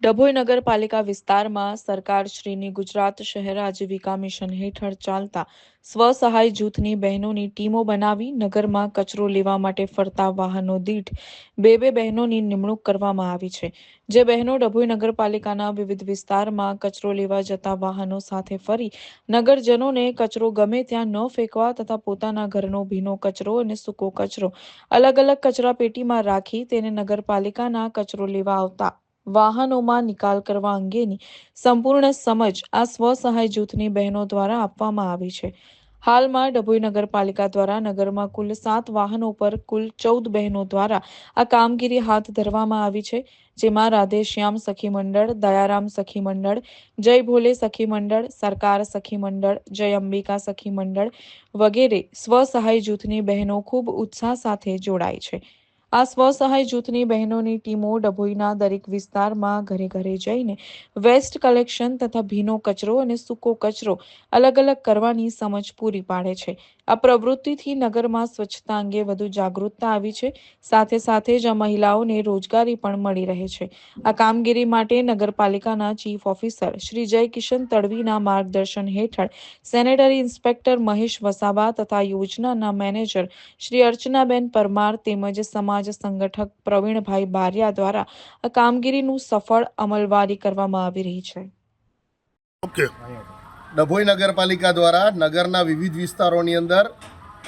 ડભોઈ નગરપાલિકા વિસ્તારમાં સરકારશ્રીની ગુજરાત શહેર આજીવિકા મિશન હેઠળ ચાલતા સ્વસહાય જૂથની બહેનોની ટીમો બનાવી નગરમાં કચરો લેવા માટે ફરતા વાહનો દીઠ બે બહેનોની નિમણૂક કરવામાં આવી છે। જે બહેનો ડભોઈ નગરપાલિકાના વિવિધ વિસ્તારમાં કચરો લેવા જતા વાહનો સાથે ફરી નગરજનોને કચરો ગમે ત્યાં ન ફેંકવા તથા પોતાના ઘરનો ભીનો કચરો અને સૂકો કચરો અલગ અલગ કચરા પેટીમાં રાખી તેને નગરપાલિકાના કચરો લેવા આવતા વાહનોમાં નિકાલ કરવા અંગેની સંપૂર્ણ સમજ આ સ્વસહાય જૂથની બહેનો દ્વારા આપવામાં આવી છે। હાલમાં ડભોઈ નગરપાલિકા દ્વારા નગરમાં કુલ 7 વાહનો પર કુલ 14 બહેનો દ્વારા આ કામગીરી હાથ ધરવામાં આવી છે। જેમાં રાધેશ્યામ સખી મંડળ, દયારામ સખી મંડળ, જય ભોલે સખી મંડળ, સરકાર સખી મંડળ, જય અંબિકા સખી મંડળ વગેરે સ્વસહાય જૂથની બહેનો ખૂબ ઉત્સાહ સાથે જોડાય છે। આ સ્વસહાય જૂથની બહેનોની ટીમો ડભોઈના દરેક વિસ્તારમાં ઘરે ઘરે જઈને વેસ્ટ કલેક્શન તથા ભીનો કચરો અને સૂકો કચરો અલગ અલગ કરવાની સમજ પૂરી પાડે છે। આ પ્રવૃત્તિથી નગરમાં સ્વચ્છતા અંગે વધુ જાગૃતતા આવી છે। સાથે સાથે જ આ મહિલાઓને રોજગારી પણ મળી રહે છે। આ કામગીરી માટે નગરપાલિકાના ચીફ ઓફિસર શ્રી જય કિશન તડવીના માર્ગદર્શન હેઠળ સેનેટરી ઇન્સ્પેક્ટર મહેશ વસાવા તથા યોજનાના મેનેજર શ્રી અર્ચનાબેન પરમાર તેમજ સમાજ સંગઠક પ્રવીણભાઈ બારિયા દ્વારા આ કામગીરીનું સફળ અમલવારી કરવામાં આવી રહી છે। ડભોઈ નગરપાલિકા દ્વારા નગરના વિવિધ વિસ્તારોની અંદર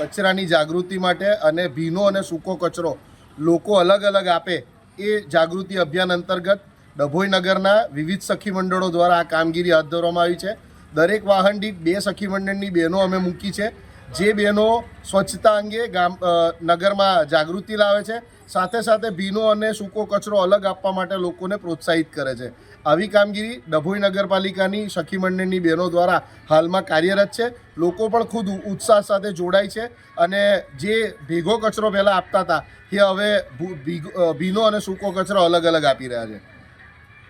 કચરાની જાગૃતિ માટે અને ભીનો અને સૂકો કચરો લોકો અલગ અલગ આપે એ જાગૃતિ અભિયાન અંતર્ગત ડભોઈ નગરના વિવિધ સખી મંડળો દ્વારા આ કામગીરી હાથ ધરવામાં આવી છે। દરેક વાહન દીઠ 2 સખી મંડળની બહેનો અમે મૂકી છે, જે બહેનો સ્વચ્છતા અંગે નગરમાં જાગૃતિ લાવે છે, સાથે સાથે ભીનો અને સૂકો કચરો અલગ આપવા માટે લોકોને પ્રોત્સાહિત કરે છે। આવી કામગીરી ડભોઈ નગરપાલિકાની સખી મંડળની બહેનો દ્વારા હાલમાં કાર્યરત છે। લોકો પણ ખુદ ઉત્સાહ સાથે જોડાય છે અને જે ભેગો કચરો પહેલાં આપતા હતા એ હવે ભીનો અને સૂકો કચરો અલગ અલગ આપી રહ્યા છે।